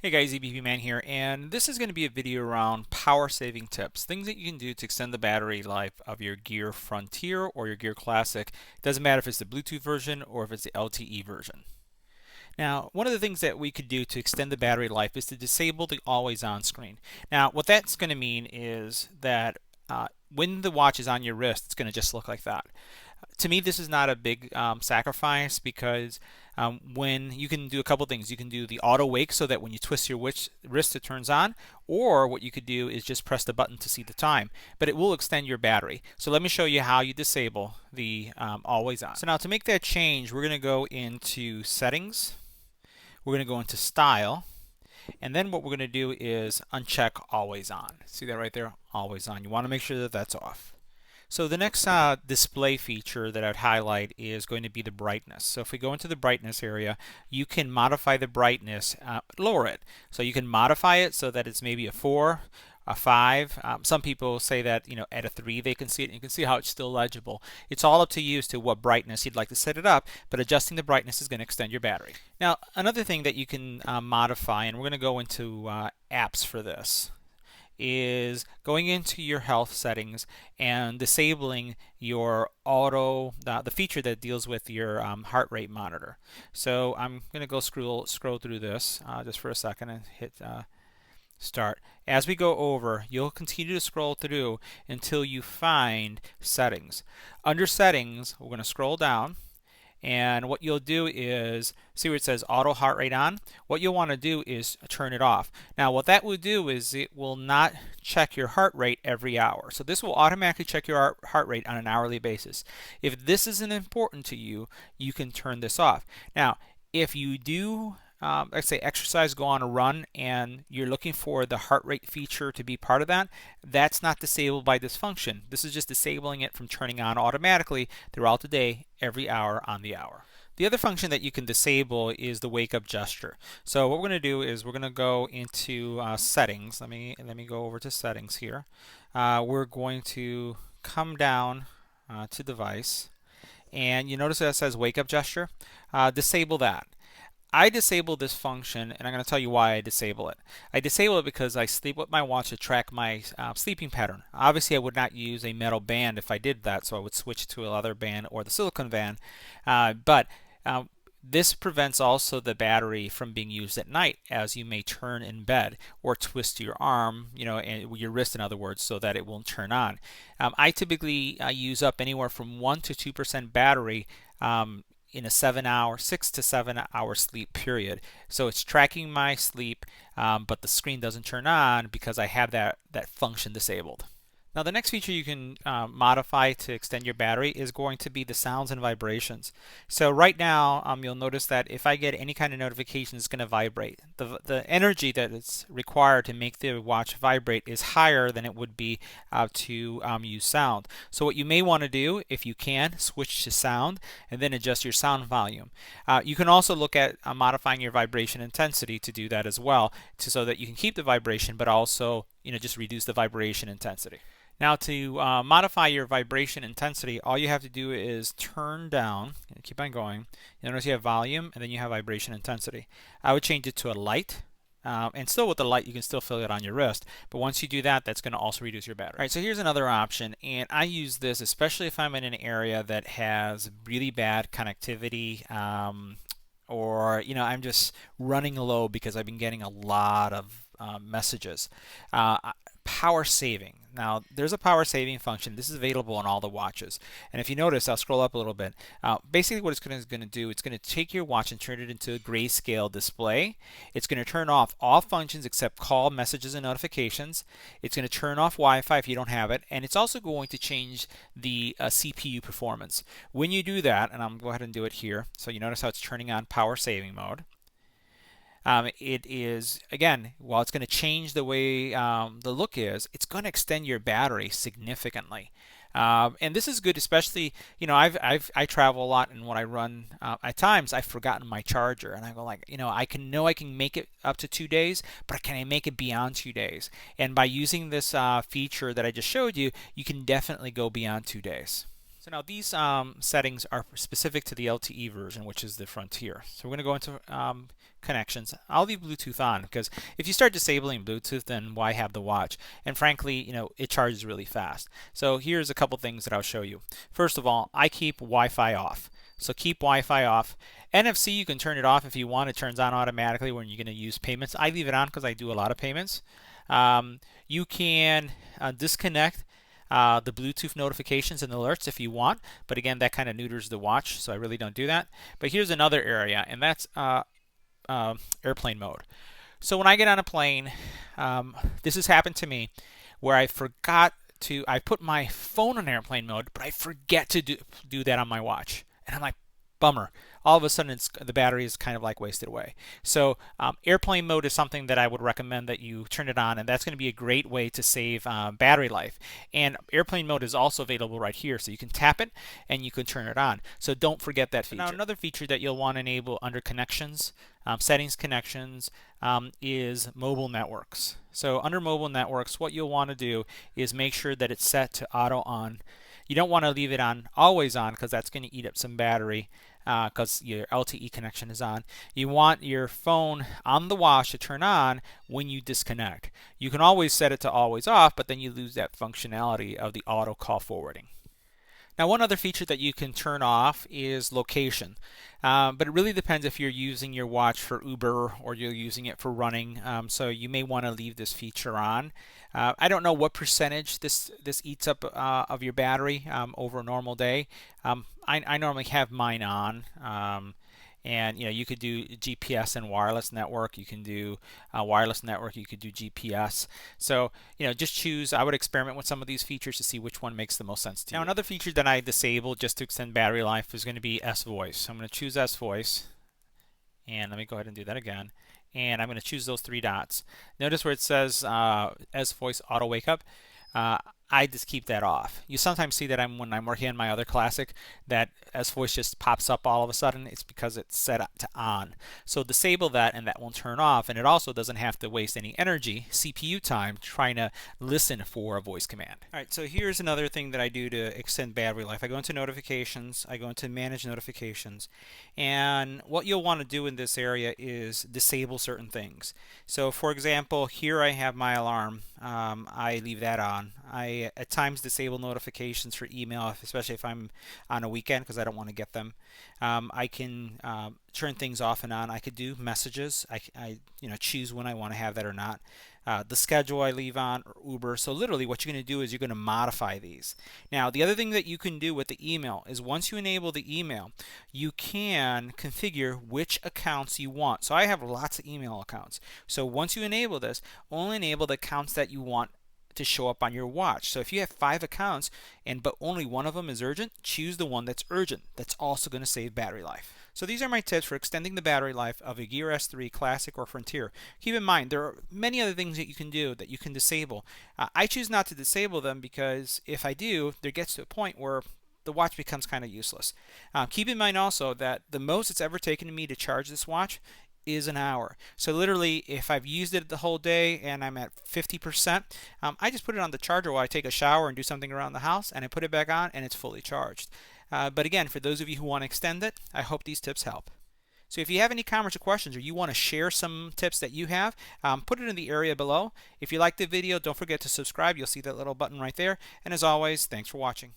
Hey guys, EBPMAN here, and this is going to be a video around power saving tips, things that you can do to extend the battery life of your Gear Frontier or your Gear Classic. It doesn't matter if it's the Bluetooth version or if it's the LTE version. Now, one of the things that we could do to extend the battery life is to disable the always on screen. Now, what that's going to mean is that when the watch is on your wrist, it's going to just look like that. To me, this is not a big sacrifice because when you can do a couple things. You can do the auto wake so that when you twist your wrist it turns on, or what you could do is just press the button to see the time, but it will extend your battery. So let me show you how you disable the always on. So now to make that change, we're going to go into settings, we're going to go into style, and then what we're going to do is uncheck always on. See that right there? Always on. You want to make sure that that's off. So the next display feature that I'd highlight is going to be the brightness. So if we go into the brightness area, you can modify the brightness, lower it. So you can modify it so that it's maybe a 4, a 5. Some people say that at a 3 they can see it. And you can see how it's still legible. It's all up to you as to what brightness you'd like to set it up, but adjusting the brightness is going to extend your battery. Now another thing that you can modify, and we're going to go into apps for this, is going into your health settings and disabling your the feature that deals with your heart rate monitor. So I'm going to go scroll through this just for a second and hit start. As we go over, you'll continue to scroll through until you find settings. Under settings, we're going to scroll down, and what you'll do is, see where it says auto heart rate on? What you'll want to do is turn it off. Now what that will do is it will not check your heart rate every hour. So this will automatically check your heart rate on an hourly basis. If this isn't important to you, you can turn this off. Now if you do let's say exercise, go on a run, and you're looking for the heart rate feature to be part of that, that's not disabled by this function. This is just disabling it from turning on automatically throughout the day, every hour on the hour. The other function that you can disable is the wake up gesture. So what we're going to do is we're going to go into settings. Let me go over to settings here. We're going to come down to device, and you notice that it says wake up gesture. Disable that. I disable this function, and I'm going to tell you why I disable it. I disable it because I sleep with my watch to track my sleeping pattern. Obviously, I would not use a metal band if I did that, so I would switch to a leather band or the silicone band. But this prevents also the battery from being used at night, as you may turn in bed or twist your arm, and your wrist, in other words, so that it won't turn on. I typically use up anywhere from 1 to 2% battery in a 6 to 7 hour sleep period. So it's tracking my sleep, but the screen doesn't turn on because I have that function disabled. Now the next feature you can modify to extend your battery is going to be the sounds and vibrations. So right now you'll notice that if I get any kind of notification, it's going to vibrate. The energy that is required to make the watch vibrate is higher than it would be to use sound. So what you may want to do, if you can, switch to sound and then adjust your sound volume. You can also look at modifying your vibration intensity to do that as well, so that you can keep the vibration but also just reduce the vibration intensity. Now to modify your vibration intensity, all you have to do is turn down, and keep on going. You notice you have volume and then you have vibration intensity. I would change it to a light, and still with the light you can still feel it on your wrist, but once you do that, that's going to also reduce your battery. All right, so here's another option, and I use this especially if I'm in an area that has really bad connectivity, or I'm just running low because I've been getting a lot of messages. Power saving. Now there's a power saving function. This is available on all the watches, and if you notice, I'll scroll up a little bit. Basically what it's going to do, it's going to take your watch and turn it into a grayscale display. It's going to turn off all functions except call, messages, and notifications. It's going to turn off Wi-Fi if you don't have it, and it's also going to change the CPU performance. When you do that, and I'm going to go ahead and do it here, so you notice how it's turning on power saving mode. It is, again, while it's going to change the way the look is, it's going to extend your battery significantly. And this is good, especially, I travel a lot, and when I run, at times I've forgotten my charger, and I go like, I can make it up to 2 days, but can I make it beyond 2 days? And by using this feature that I just showed you, you can definitely go beyond 2 days. So now these settings are specific to the LTE version, which is the Frontier. So we're going to go into connections, I'll leave Bluetooth on, because if you start disabling Bluetooth, then why have the watch? And frankly, it charges really fast. So here's a couple things that I'll show you. First of all, I keep Wi-Fi off. So keep Wi-Fi off. NFC, you can turn it off if you want. It turns on automatically when you're going to use payments. I leave it on because I do a lot of payments. You can disconnect the Bluetooth notifications and alerts if you want, but again, that kind of neuters the watch, so I really don't do that. But here's another area, and that's airplane mode. So when I get on a plane, this has happened to me, where I put my phone on airplane mode, but I forget to do that on my watch, and I'm like, bummer. All of a sudden, the battery is kind of like wasted away. So airplane mode is something that I would recommend that you turn it on, and that's going to be a great way to save battery life. And airplane mode is also available right here, so you can tap it and you can turn it on. So don't forget that feature. Now, another feature that you'll want to enable under connections, settings connections, is mobile networks. So under mobile networks, what you'll want to do is make sure that it's set to auto on. You don't want to leave it on always on, because that's going to eat up some battery because your LTE connection is on. You want your phone on the watch to turn on when you disconnect. You can always set it to always off, but then you lose that functionality of the auto call forwarding. Now, one other feature that you can turn off is location, but it really depends if you're using your watch for Uber or you're using it for running, so you may want to leave this feature on. I don't know what percentage this eats up of your battery over a normal day. I normally have mine on. And you could do GPS and wireless network. You can do wireless network. You could do GPS. So just choose. I would experiment with some of these features to see which one makes the most sense to you. Now, another feature that I disabled just to extend battery life is going to be S Voice. So I'm going to choose S Voice, and let me go ahead and do that again. And I'm going to choose those three dots. Notice where it says S Voice Auto Wake Up. I just keep that off. You sometimes see that when I'm working on my other classic, that S Voice just pops up all of a sudden. It's because it's set to on. So disable that, and that won't turn off. And it also doesn't have to waste any energy, CPU time, trying to listen for a voice command. All right, so here's another thing that I do to extend battery life. I go into notifications. I go into manage notifications. And what you'll want to do in this area is disable certain things. So for example, here I have my alarm. I leave that on. I at times disable notifications for email, especially if I'm on a weekend, because I don't want to get them. I can turn things off and on. I could do messages. I choose when I want to have that or not. The schedule I leave on, or Uber. So literally what you're going to do is you're going to modify these. Now, the other thing that you can do with the email is once you enable the email, you can configure which accounts you want. So I have lots of email accounts. So once you enable this, only enable the accounts that you want to show up on your watch. So if you have 5 accounts but only one of them is urgent, choose the one that's urgent. That's also going to save battery life. So these are my tips for extending the battery life of a Gear S3 Classic or Frontier. Keep in mind, there are many other things that you can do that you can disable. I choose not to disable them because if I do, there gets to a point where the watch becomes kind of useless. Keep in mind also that the most it's ever taken me to charge this watch is an hour. So literally, if I've used it the whole day and I'm at 50%, I just put it on the charger while I take a shower and do something around the house, and I put it back on and it's fully charged. But again, for those of you who want to extend it, I hope these tips help. So if you have any comments or questions, or you want to share some tips that you have, put it in the area below. If you liked the video, don't forget to subscribe. You'll see that little button right there. And as always, thanks for watching.